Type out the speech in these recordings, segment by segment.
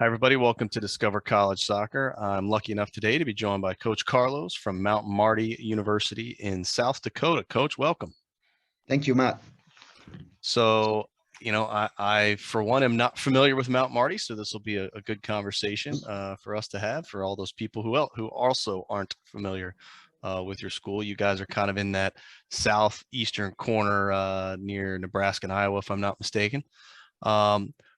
Hi, everybody. Welcome to Discover College Soccer. I'm lucky enough today to be joined by Coach Carlos from Mount Marty University in South Dakota. Coach, welcome. Thank you, Matt. So, I for one, am not familiar with Mount Marty, so this will be a good conversation for us to have for all those people who also aren't familiar with your school. You guys are kind of in that southeastern corner near Nebraska and Iowa, if I'm not mistaken.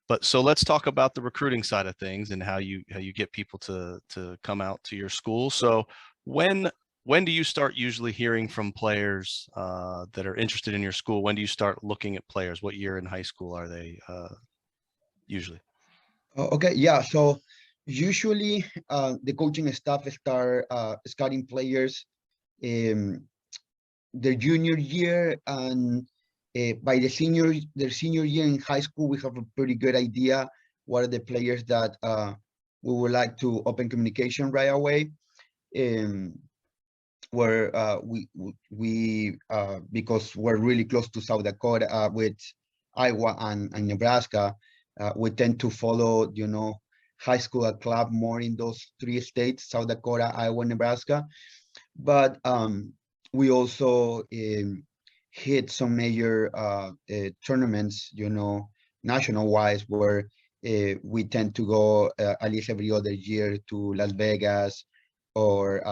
But so let's talk about the recruiting side of things and how you get people to come out to your school. So when when do you start usually hearing from players that are interested in your school? When do you start looking at players? What year in high school are they usually? Okay, yeah. So usually the coaching staff start scouting players um, their junior year, and by their senior year in high school, we have a pretty good idea what are the players that we would like to open communication right away. Um, where we because we're really close to South Dakota with Iowa and Nebraska, we tend to follow, high school and club more in those three states, South Dakota, Iowa, Nebraska. But we also hit some major tournaments, national wise, where we tend to go at least every other year to Las Vegas or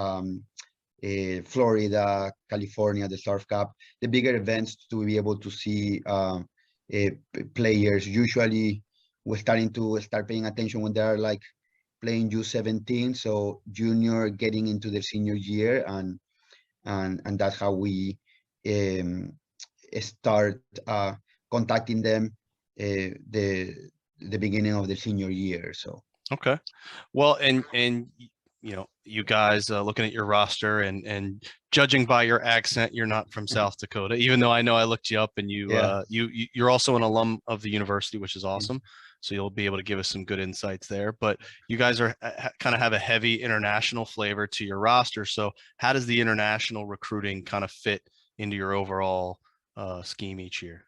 Florida, California, the Surf Cup, the bigger events to be able to see players. Usually, we're starting to start paying attention when they're like playing U17, so junior getting into their senior year, and that's how we um, start contacting them the beginning of the senior year. So. Okay. Well, and you guys looking at your roster and judging by your accent, you're not from South Dakota, even though I know I looked you up and Yeah. you're also an alum of the university, which is awesome. So you'll be able to give us some good insights there. But you guys are kind of have a heavy international flavor to your roster. So how does the international recruiting kind of fit into your overall scheme each year?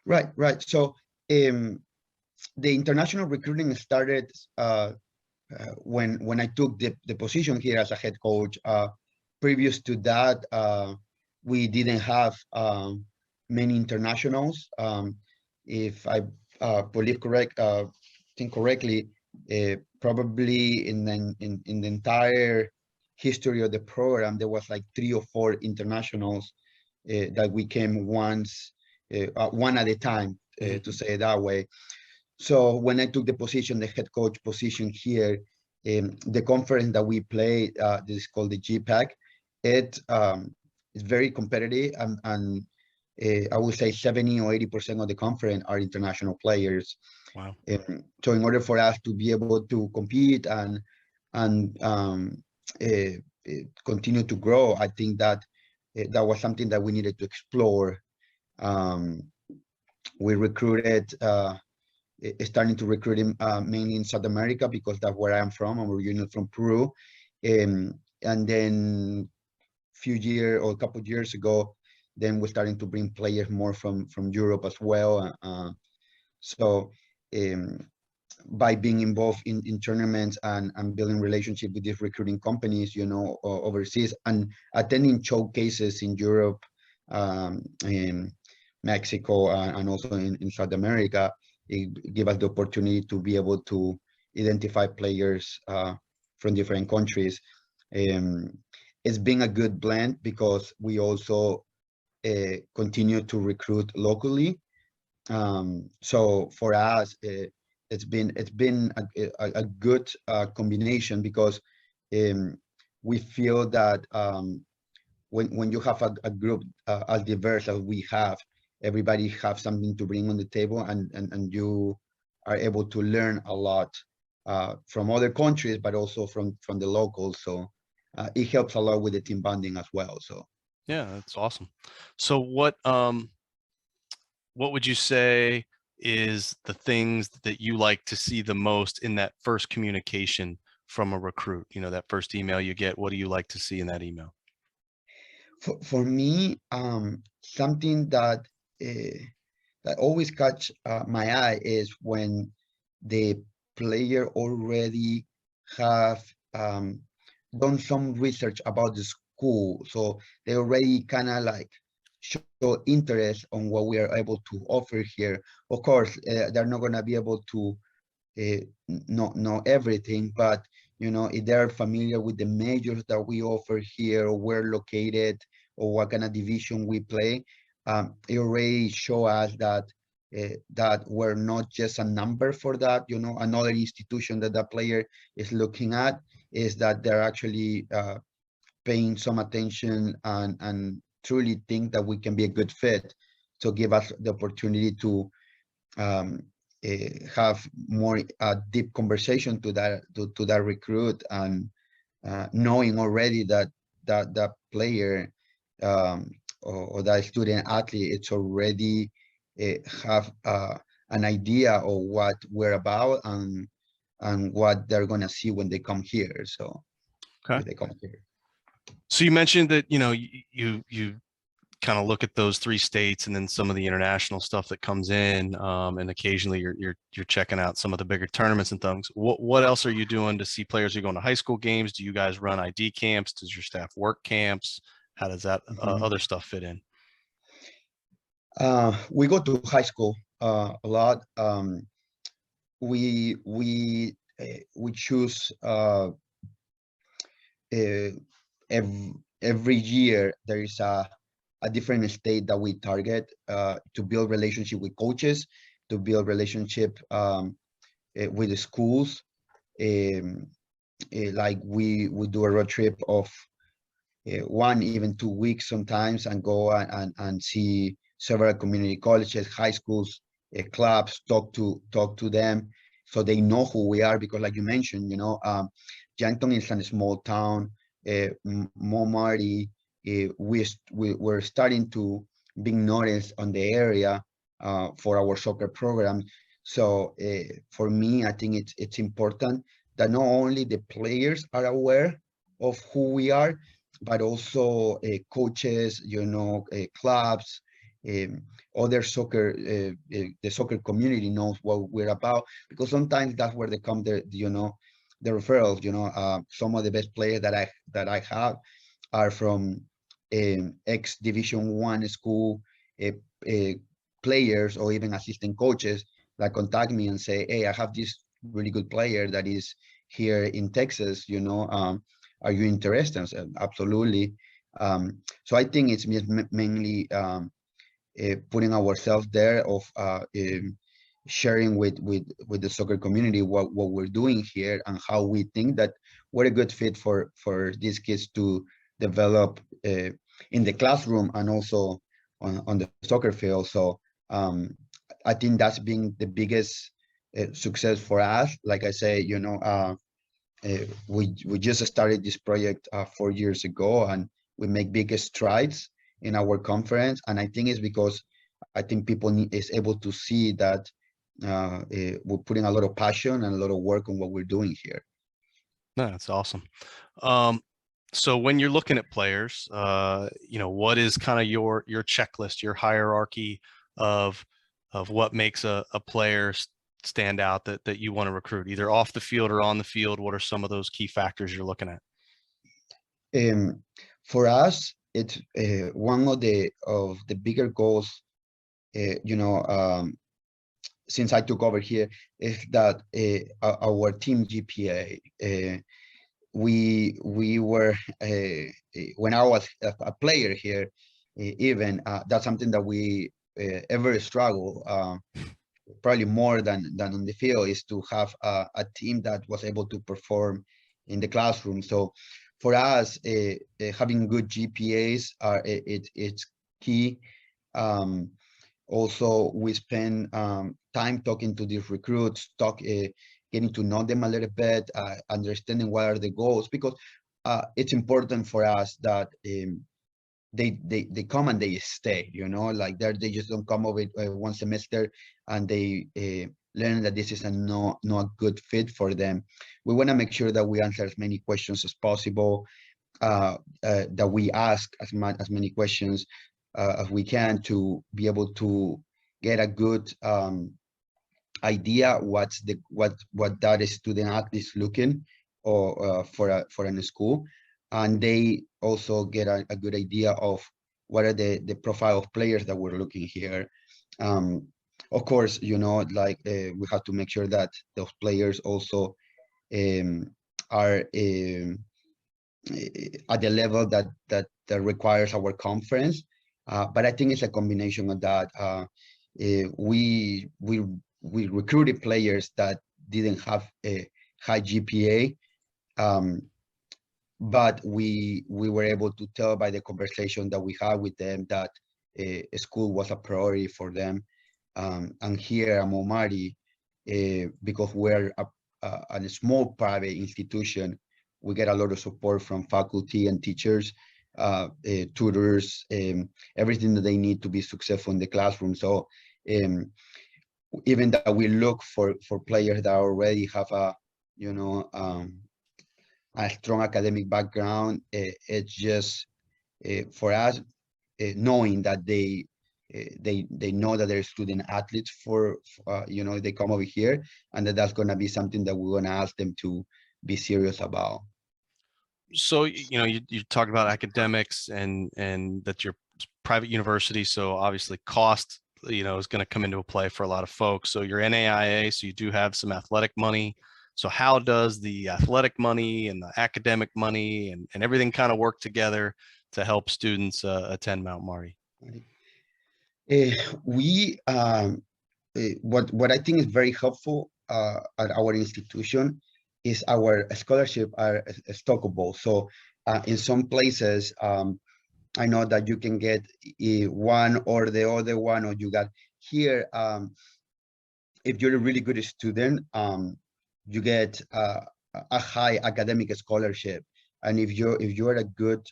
Right, right. So um, the international recruiting started when I took the position here as a head coach. Previous to that, we didn't have many internationals. If I believe think correctly, probably in the entire history of the program, there was like 3 or 4 internationals that we came one at a time, Mhm. to say it that way. So when I took the position, the head coach position here, the conference that we play, this is called the GPAC. It is very competitive, and I would say 70 or 80% of the conference are international players. Wow. So in order for us to be able to compete and continue to grow, I think that that was something that we needed to explore. Um, we recruited. Starting to recruit him mainly in South America because that's where I'm from. I'm originally from Peru, and then a couple of years ago, then we're starting to bring players more from Europe as well. So um, by being involved in tournaments and building relationship with these recruiting companies, overseas, and attending showcases in Europe, in Mexico, and also in South America, it give us the opportunity to be able to identify players from different countries. Um, it's been a good blend because we also continue to recruit locally. So for us, it's been a good combination because um, we feel that when you have a group as diverse as we have, everybody have something to bring on the table, and you are able to learn a lot from other countries, but also from the locals. So it helps a lot with the team bonding as well. So. Yeah, that's awesome. So what would you say is the things that you like to see the most in that first communication from a recruit? That first email you get, what do you like to see in that email? For me, something that always catch my eye is when the player already have done some research about the school, so they already kind of like show interest on what we are able to offer here. Of course, they're not going to be able to know everything, but if they're familiar with the majors that we offer here, or where located, or what kind of division we play, it already show us that we're not just a number for that. Another institution that the player is looking at is that they're actually paying some attention and truly think that we can be a good fit, to give us the opportunity to have more deep conversation to that recruit, and knowing already that player, or that student athlete, it's already have an idea of what we're about, and what they're gonna see when they come here. So if they come here. So you mentioned that you kind of look at those 3 states and then some of the international stuff that comes in, and occasionally you're checking out some of the bigger tournaments and things. What else are you doing to see players? Are you going to high school games? Do you guys run ID camps? Does your staff work camps? How does that other stuff fit in? We go to high school a lot. We choose every year there is a different state that we target to build relationship with coaches, to build relationship with the schools. Like we do a road trip of 1, even 2 weeks sometimes, and go and see several community colleges, high schools, clubs, talk to them, so they know who we are. Because like you mentioned, Yankton is a small town. Marty, we're starting to be noticed on the area for our soccer program. So for me, I think it's important that not only the players are aware of who we are, but also coaches, clubs, other soccer, the soccer community knows what we're about, because sometimes that's where they come the referrals. Some of the best players that I have are from ex Division 1 school players, or even assistant coaches that contact me and say, hey, I have this really good player that is here in Texas, are you interested? I said, absolutely. So I think it's mainly putting ourselves there, of sharing with the soccer community what we're doing here, and how we think that we're a good fit for these kids to develop in the classroom, and also on the soccer field. So I think that's been the biggest success for us. Like I say, we just started this project 4 years ago, and we make big strides in our conference. And I think it's because I think people is able to see that we're putting a lot of passion and a lot of work on what we're doing here. No, that's awesome. So when you're looking at players, what is kind of your checklist, your hierarchy of what makes a player stand out that you want to recruit, either off the field or on the field? What are some of those key factors you're looking at? For us, it's one of the bigger goals, since I took over here, is that our team GPA. We were when I was a player here, even that's something that we ever struggle, probably more than on the field, is to have a team that was able to perform in the classroom. So for us, having good GPAs it's key. Also, we spend time talking to these recruits, getting to know them a little bit, understanding what are the goals, because it's important for us that they come and they stay, like they just don't come over 1 semester and they learn that this is not a good fit for them. We want to make sure that we answer as many questions as possible, that we ask as many questions as we can, to be able to get a good idea what that student athlete is looking or for a school, and they also get a good idea of what are the profile of players that we're looking here. Um, of course, like we have to make sure that those players also um, are at the level that requires our conference. But I think it's a combination of that. We recruited players that didn't have a high GPA, but we were able to tell by the conversation that we had with them that school was a priority for them. And here at Marty, because we're a small private institution, we get a lot of support from faculty and teachers, tutors, everything that they need to be successful in the classroom. So even that we look for players that already have a strong academic background, it's just for us knowing that they know that they're student athletes for they come over here, and that's going to be something that we're going to ask them to be serious about. So, you talked about academics and that you're private university. So obviously cost, is going to come into play for a lot of folks. So you're NAIA, so you do have some athletic money. So how does the athletic money and the academic money and everything kind of work together to help students attend Mount Marty? What I think is very helpful at our institution is our scholarship are stockable. So in some places, I know that you can get one or the other one, or you got here. If you're a really good student, you get a high academic scholarship, and if you're a good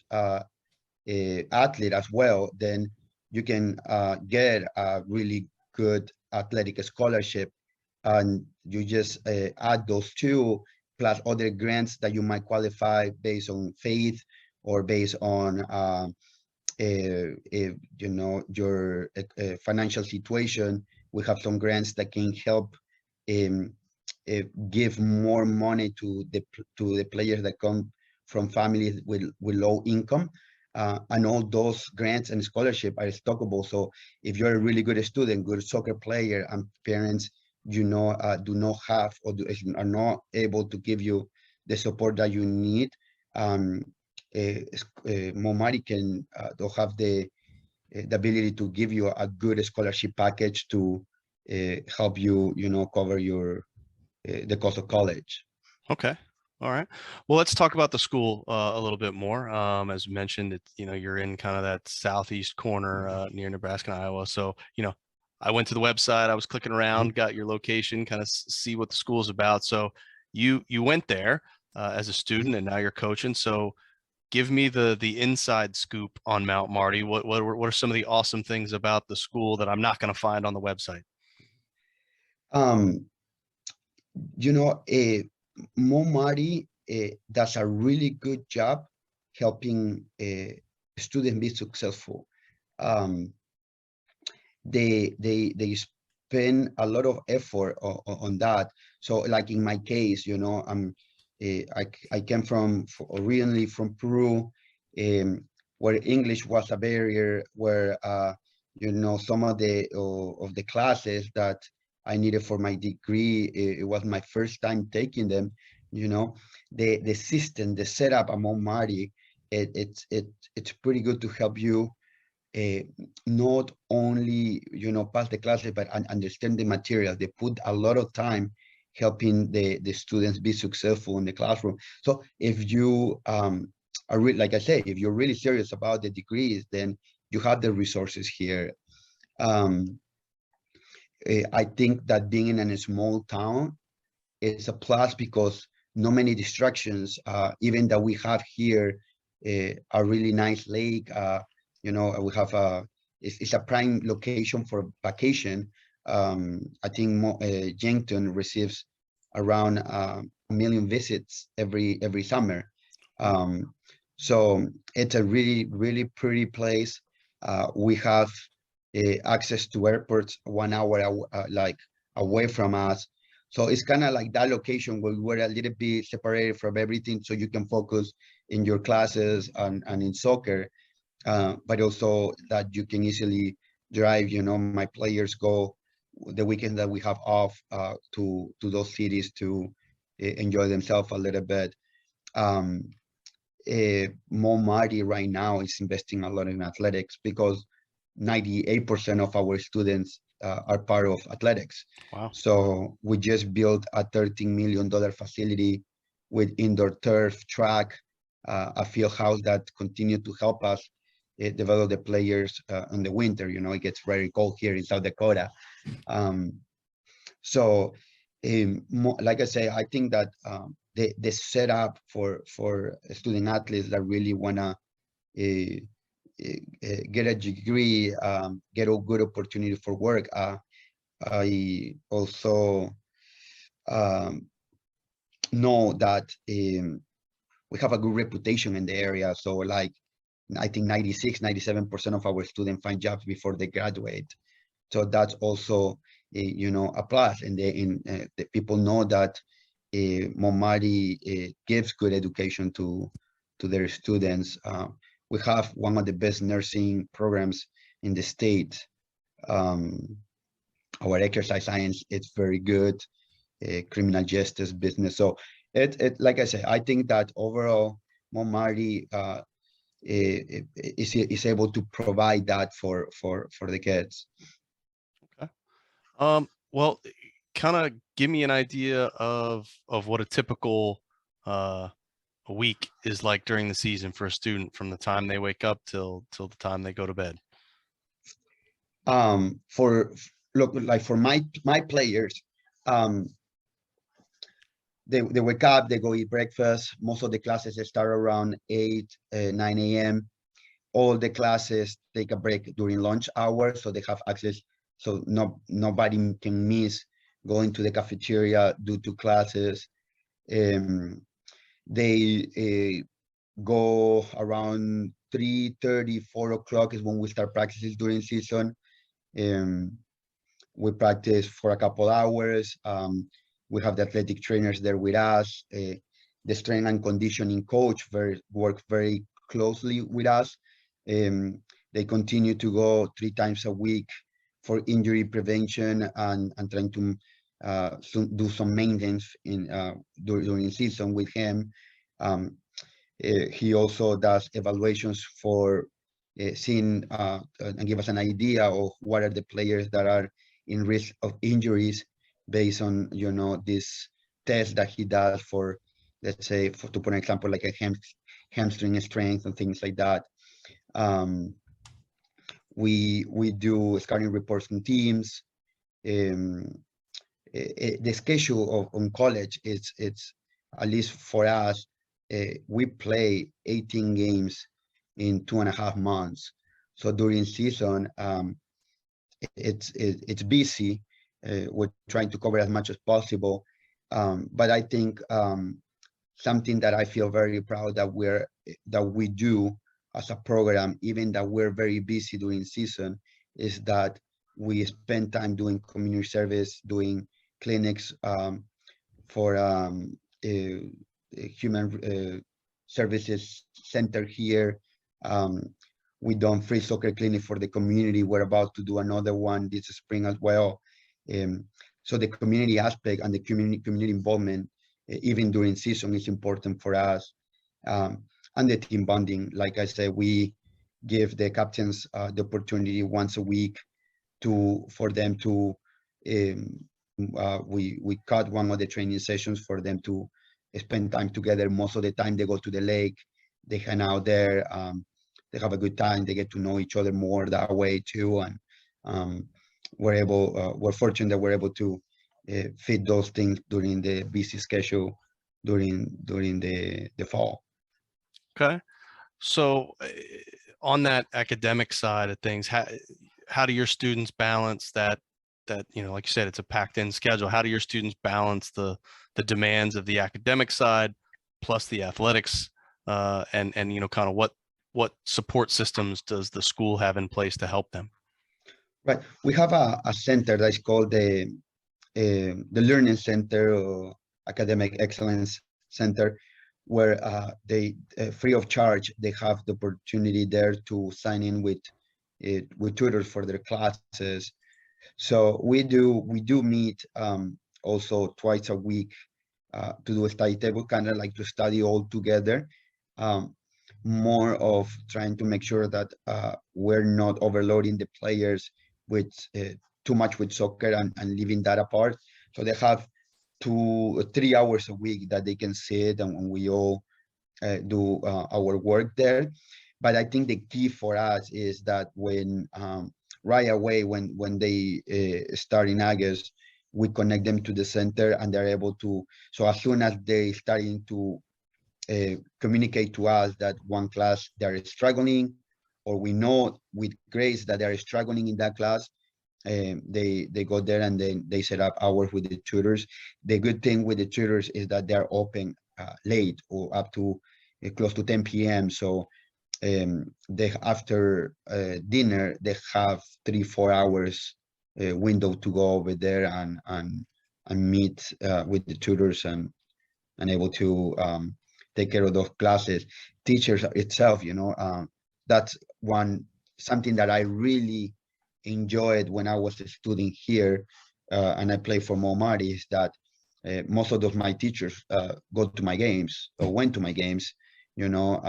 athlete as well, then you can get a really good athletic scholarship, and you just add those two plus other grants that you might qualify based on faith or based on your financial situation. We have some grants that can help give more money to the players that come from families with low income. And all those grants and scholarship are stockable. So if you're a really good student, good soccer player, and parents, do not have or are not able to give you the support that you need, Momari can they'll have the ability to give you a good scholarship package to help you, cover your the cost of college. Okay. All right. Well, let's talk about the school a little bit more. As mentioned, you're in kind of that southeast corner near Nebraska and Iowa. So, I went to the website, I was clicking around, got your location, kind of see what the school's about. So you went there as a student, and now you're coaching. So give me the inside scoop on Mount Marty. What are some of the awesome things about the school that I'm not going to find on the website? Marty does a really good job helping students be successful. They spend a lot of effort on that. So like in my case, I came originally from Peru, where English was a barrier, where some of the classes that I needed for my degree, it was my first time taking them. The system, the setup among Marty, it's pretty good to help you not only pass the classes, but understand the material. They put a lot of time helping the students be successful in the classroom. So if you like I say, if you're really serious about the degrees, then you have the resources here. I think that being in a small town is a plus because not many distractions, even that we have here, a really nice lake. We have it's a prime location for vacation. I think Yankton receives around 1 million visits every summer. So it's a really, really pretty place. We have access to airports 1 hour away from us. So it's kind of like that location where we're a little bit separated from everything, so you can focus in your classes and in soccer, but also that you can easily drive. My players go the weekend that we have off to those cities to enjoy themselves a little bit. Marty right now is investing a lot in athletics because 98% of our students are part of athletics. Wow. So we just built a $13 million facility with indoor turf, track, a field house that continue to help us develop the players in the winter. It gets very cold here in South Dakota. So like I say, I think that the setup for student athletes that really want to get a degree, get a good opportunity for work. I also know that we have a good reputation in the area. So like, I think 96-97% of our students find jobs before they graduate. So that's also a plus, and the people know that Marty gives good education to their students. We have one of the best nursing programs in the state. Our exercise science, it's very good. Criminal justice, business. So it like I said, I think that overall Marty is able to provide that for the kids. Okay. Well, kind of give me an idea of what a typical a week is like during the season for a student, from the time they wake up till the time they go to bed. For my players, they wake up, they go eat breakfast. Most of the classes start around 9 a.m. All the classes take a break during lunch hour, so they have access. So nobody can miss going to the cafeteria due to classes. They go around 3:30, 4 o'clock is when we start practices during season. We practice for a couple hours. We have the athletic trainers there with us. The strength and conditioning coach work very closely with us. They continue to go 3 times a week for injury prevention and trying to do some maintenance during season with him. He also does evaluations for seeing and give us an idea of what are the players that are in risk of injuries based on this test that he does for, let's say, to put an example, like a hamstring strength and things like that. We do scouting reports on teams. The schedule on college it's at least for us. We play 18 games in 2.5 months. So during season, it's busy. We're trying to cover as much as possible. But I think something that I feel very proud that we do as a program, even that we're very busy during season, is that we spend time doing community service, doing clinics for a human services center here. We done free soccer clinic for the community. We're about to do another one this spring as well. So the community aspect and the community involvement, even during season, is important for us. And the team bonding, like I said, we give the captains the opportunity once a week for them to we cut one of the training sessions for them to spend time together. Most of the time they go to the lake, they hang out there, they have a good time, they get to know each other more that way too. And we're fortunate that we're able to fit those things during the busy schedule during the fall. Okay. So on that academic side of things, how do your students balance that, like you said, it's a packed in schedule. How do your students balance the demands of the academic side plus the athletics, and kind of what support systems does the school have in place to help them? Right. We have a center that's called the the Learning Center or Academic Excellence Center, where they free of charge they have the opportunity there to sign in with tutors for their classes. So we do meet also twice a week to do a study table, kind of like to study all together. Um, More of trying to make sure that we're not overloading the players with too much with soccer and leaving that apart. So they have 2 or 3 hours a week that they can sit and we all do our work there. But I think the key for us is that when right away when they start in August, we connect them to the center and they're able to. So as soon as they starting to communicate to us that one class they're struggling, or we know with Grace that they're struggling in that class, they go there and then they set up hours with the tutors. The good thing with the tutors is that they're open late or up to close to 10 p.m. So they after dinner they have 3-4 hours window to go over there and meet with the tutors and able to take care of those classes. Teachers itself, that's one something that I really enjoyed when I was a student here, and I play for Marty, is that most of those my teachers go to my games or went to my games, you know,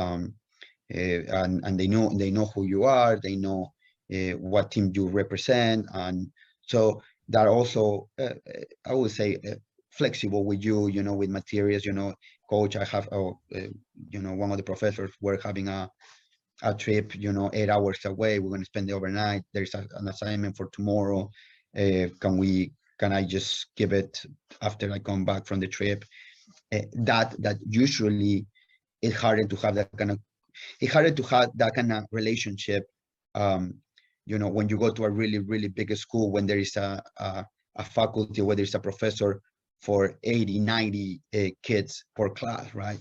and they know who you are, they know what team you represent, and so that also I would say flexible with you, with materials, coach. I have, one of the professors were having a trip, 8 hours away. We're going to spend the overnight. There's an assignment for tomorrow. Can I just give it after I come back from the trip? That usually it's harder to have that kind of relationship. When you go to a really, really big school, when there is a faculty, where there's a professor for 80, 90 kids per class, right?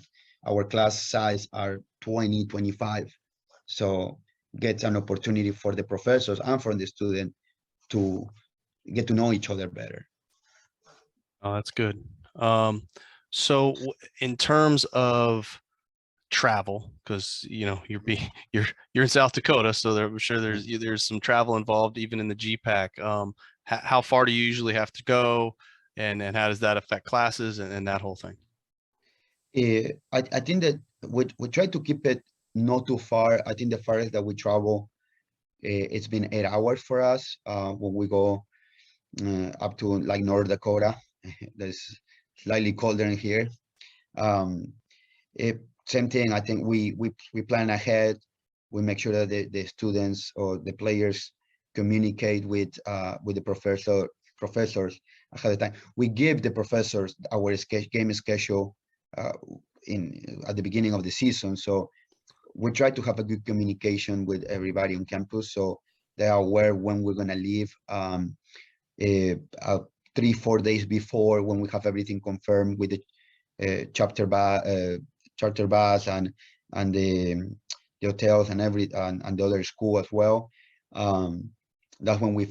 Our class size are 20, 25. So gets an opportunity for the professors and for the student to get to know each other better. Oh, that's good. So in terms of travel, because you're in South Dakota, so I'm sure there's some travel involved even in the GPAC. How far do you usually have to go, and how does that affect classes and that whole thing? I think that we try to keep it not too far. I think the farthest that we travel, it's been 8 hours for us when we go up to like North Dakota. That's slightly colder in here. Same thing. I think we plan ahead. We make sure that the students or the players communicate with the professors ahead of time. We give the professors our game schedule at the beginning of the season. So we try to have a good communication with everybody on campus, so they are aware when we're gonna leave. 3-4 days before, when we have everything confirmed with the charter bus and the hotels and and the other school as well. That's when we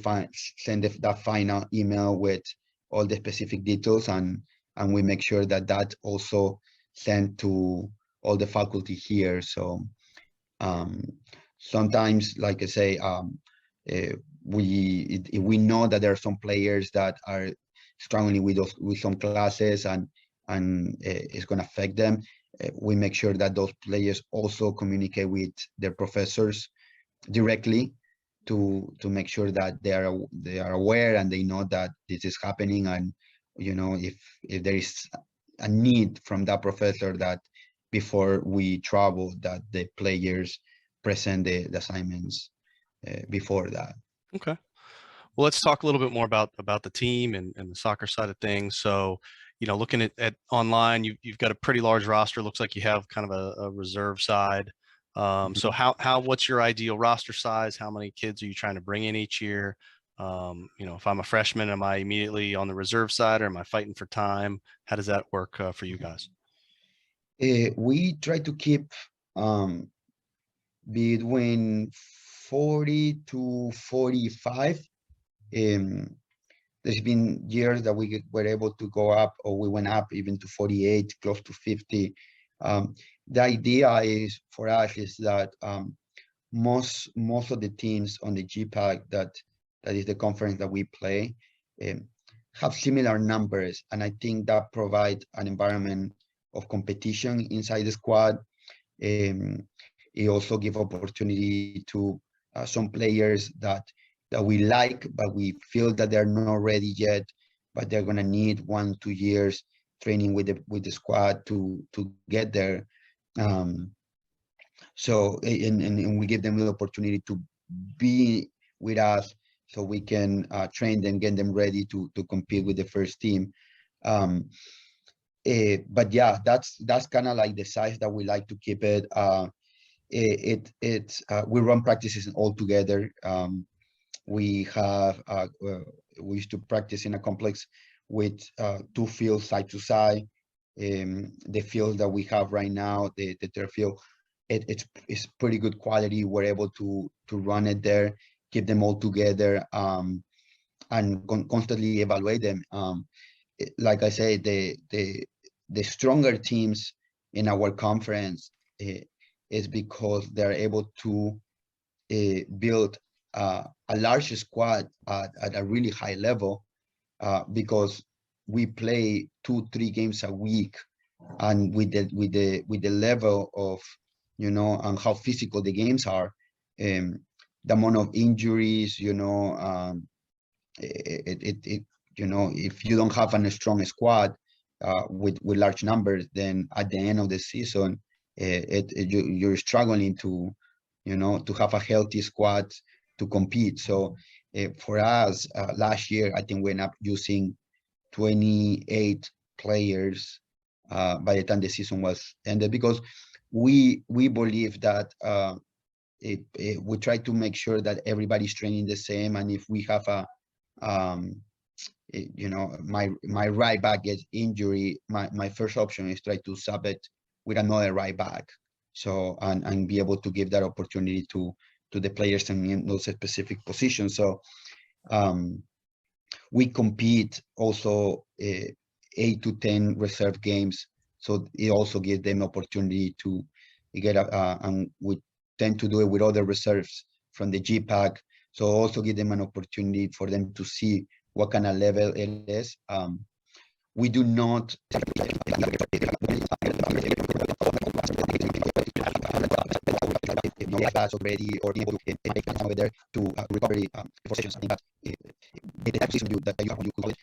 send that final email with all the specific details, and we make sure that that also sent to all the faculty here. So sometimes, like I say, we know that there are some players that are struggling with some classes and it's going to affect them. We make sure that those players also communicate with their professors directly to make sure that they are aware and they know that this is happening, and if there is a need from that professor, that before we travel, that the players present the assignments before that. Okay. Well, let's talk a little bit more about the team and the soccer side of things. So, looking at online, you've got a pretty large roster. Looks like you have kind of a reserve side. So what's your ideal roster size? How many kids are you trying to bring in each year? If I'm a freshman, am I immediately on the reserve side, or am I fighting for time? How does that work for you guys? We try to keep between 40 to 45. there's been years that were able to go up, or we went up even to 48, close to 50. The idea is for us is that most of the teams on the GPAC, that is the conference that we play, have similar numbers, and I think that provides an environment of competition inside the squad. It also gives opportunity to some players that we like, but we feel that they're not ready yet, but they're gonna need 1-2 years training with the squad to get there. So and we give them the opportunity to be with us, so we can train them, get them ready to compete with the first team. But yeah, that's kind of like the size that we like to keep it. We run practices all together. We used to practice in a complex with 2 fields side to side. The field that we have right now, the turf field, it's pretty good quality. We're able to run it there, keep them all together, and constantly evaluate them. Like I say, the stronger teams in our conference is because they're able to build a large squad at a really high level, because we play 2-3 games a week, and with the level of, you know, and how physical the games are, the amount of injuries, you know, you know, if you don't have a strong squad with large numbers, then at the end of the season, you're struggling to, you know, to have a healthy squad to compete. So for us, last year, I think we ended up using 28 players by the time the season was ended, because we believe that we try to make sure that everybody's training the same, and if we have a you know, my right back gets injury, my first option is try to sub it with another right back, so and be able to give that opportunity to the players in those specific positions. So we compete also 8 to 10 reserve games, so it also gives them opportunity to get and we tend to do it with other reserves from the GPAC, so also give them an opportunity for them to see what kind of level it is. We do not that's already or able to over there to recovery positions. I think that the actions that you could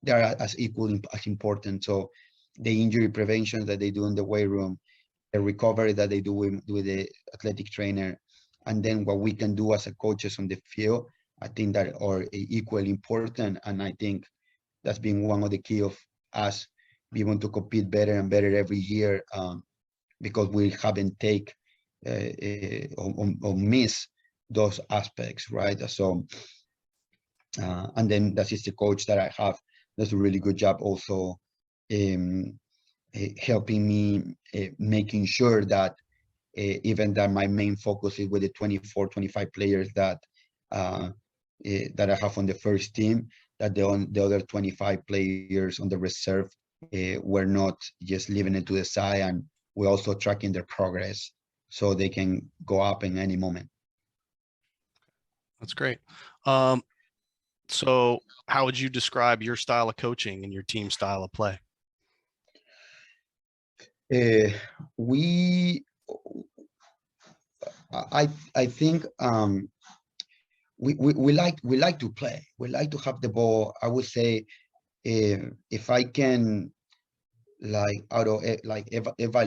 they are as equal as important. So the injury prevention that they do in the weight room, the recovery that they do with the athletic trainer, and then what we can do as a coaches on the field, I think that are equally important. And I think that's been one of the key of us being able to compete better and better every year, because we haven't take or miss those aspects, right? So and then that is the coach that I have does a really good job also helping me making sure that even that my main focus is with the 24, 25 players that that I have on the first team, that the other 25 players on the reserve were not just leaving it to the side, and we're also tracking their progress so they can go up in any moment. That's great. So how would you describe your style of coaching and your team style of play? I think we like to play. We like to have the ball. I would say if I can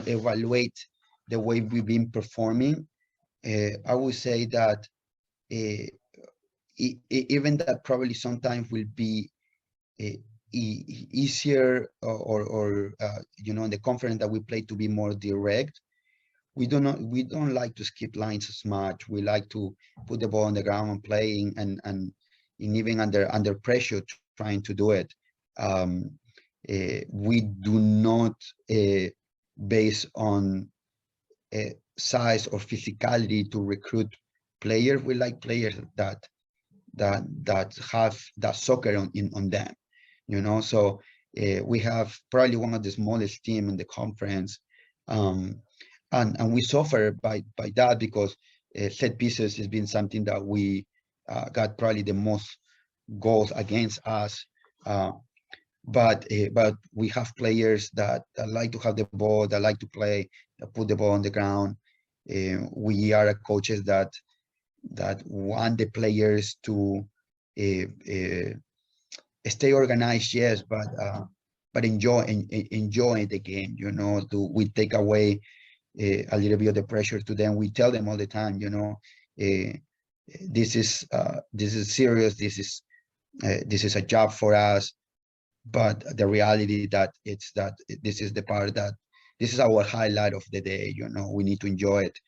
evaluate the way we've been performing, I would say that even that probably sometimes will be easier or you know, in the conference that we play, to be more direct. We don't like to skip lines as much. We like to put the ball on the ground and playing and even under pressure trying to do it. We do not base on size or physicality to recruit players. We like players that that have that soccer on them, you know. So we have probably one of the smallest team in the conference, um, and we suffer by that because set pieces has been something that we got probably the most goals against us. Uh, but we have players that like to have the ball, that like to play, that put the ball on the ground. We are coaches that want the players to uh, uh, stay organized, yes, but enjoy the game. You know, we take away a little bit of the pressure to them. We tell them all the time, you know, uh, this is serious. This is a job for us. But the reality that it's that this is the part that this is our highlight of the day. You know, we need to enjoy it.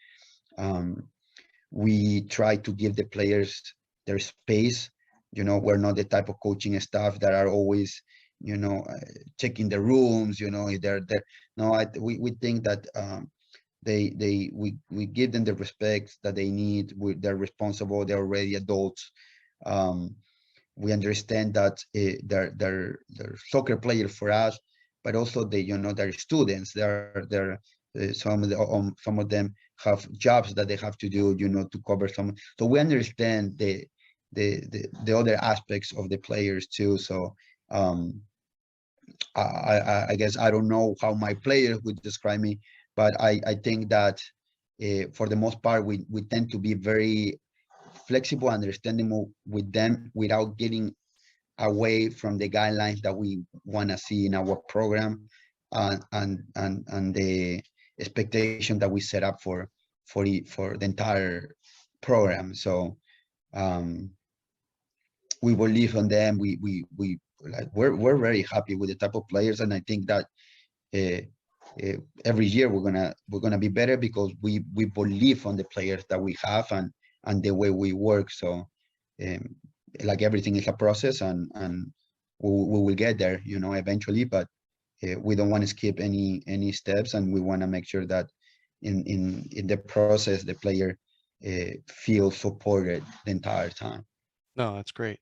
Um, we try to give the players their space. You know, we're not the type of coaching staff that are always, you know, checking the rooms. You know, if they're there. No, we think that we give them the respect that they need. They're responsible. They're already adults. Um, we understand that they're soccer players for us, but also they, you know, they're students. They're some of them have jobs that they have to do, you know, to cover some. So we understand the other aspects of the players too. So um, I guess I don't know how my players would describe me, but I think that for the most part we tend to be very flexible, understandable with them without getting away from the guidelines that we want to see in our program, and the expectation that we set up for the entire program. So um, we believe on them. We like we're very happy with the type of players, and I think that uh, every year we're gonna be better because we believe on the players that we have and the way we work. So um, like everything is a process, and we will get there, you know, eventually. But we don't want to skip any steps, and we want to make sure that in the process the player feels supported the entire time. No, that's great.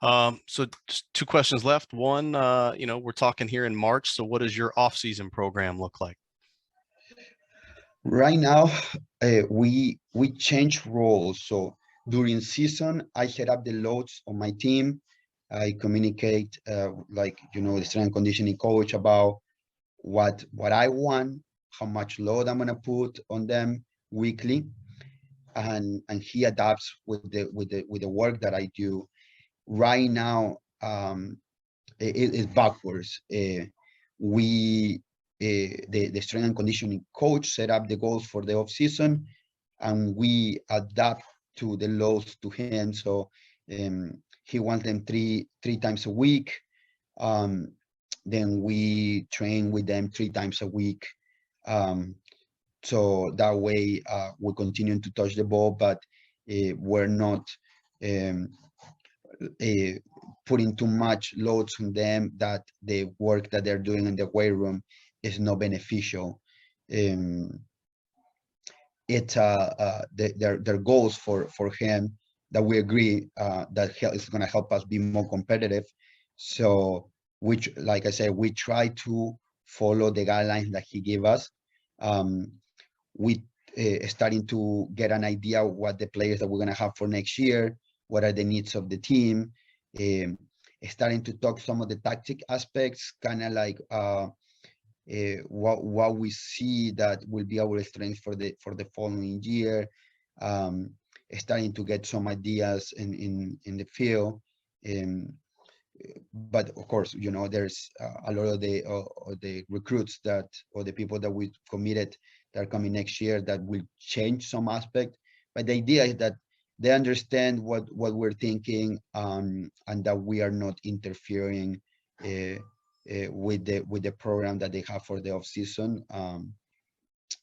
So just two questions left. One, you know, we're talking here in March. So what does your off-season program look like? Right now, we change roles. So during season, I set up the loads on my team. I communicate, like, you know, the strength and conditioning coach about what I want, how much load I'm gonna put on them weekly, and he adapts with the work that I do. Right now, it's backwards. We the strength and conditioning coach set up the goals for the off season, and we adapt to the loads to him. So he wants them three times a week. Um, then we train with them 3 times a week. Um, so that way we continue to touch the ball, but we're not um, uh, putting too much loads on them that the work that they're doing in the weight room is not beneficial. Um, it's their goals for him that we agree that is going to help us be more competitive. So, which, like I said, we try to follow the guidelines that he gave us. Um, we starting to get an idea of what the players that we're going to have for next year, what are the needs of the team, um, starting to talk some of the tactic aspects, kind of like what we see that will be our strength for the following year. Um, Starting to get some ideas in the field. Um, but of course, you know, there's a lot of the recruits that or the people that we committed that are coming next year that will change some aspect. But the idea is that they understand what we're thinking, and that we are not interfering with the program that they have for the off season.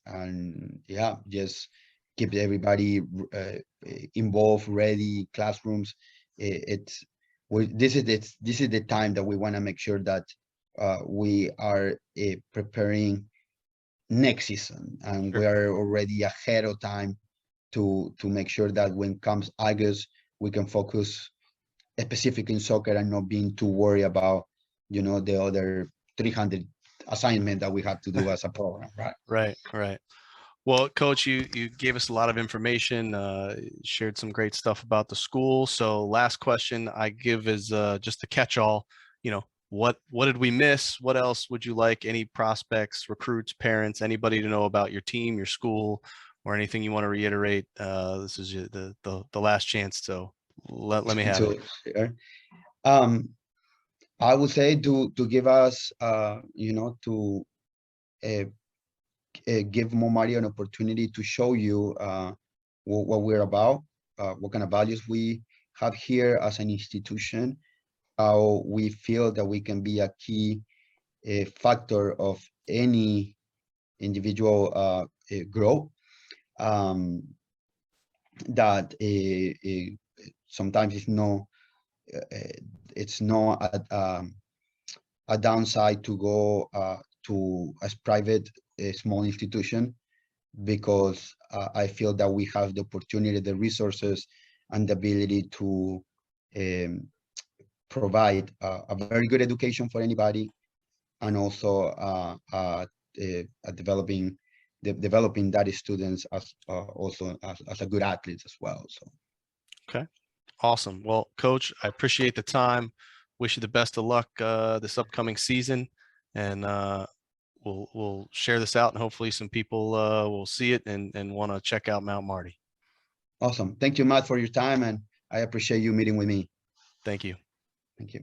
And yeah, just keep everybody involved, ready, classrooms. It's this is the time that we want to make sure that we are preparing next season, and we Sure. are already ahead of time to make sure that when comes August, we can focus specific in soccer and not being too worried about, the other 300 assignment that we have to do as a program, right? Right. Well, Coach, you gave us a lot of information, shared some great stuff about the school. So last question I give is just a catch-all. What did we miss? What else would you like any prospects, recruits, parents, anybody to know about your team, your school, or anything you want to reiterate? This is the last chance. So let me have it. Share. Um, I would say to give us, to give Marty an opportunity to show you what we're about, what kind of values we have here as an institution, how we feel that we can be a key factor of any individual growth. That sometimes it's not a downside to go to a private small institution, because I feel that we have the opportunity, the resources, and the ability to provide a very good education for anybody, and also developing that students as also as a good athletes as well. So Okay. Awesome. Well, Coach, I appreciate the time. Wish you the best of luck this upcoming season, and we'll share this out, and hopefully some people will see it and want to check out Mount Marty. awesome. Thank you, Matt, for your time, and I appreciate you meeting with me. Thank you. Thank you.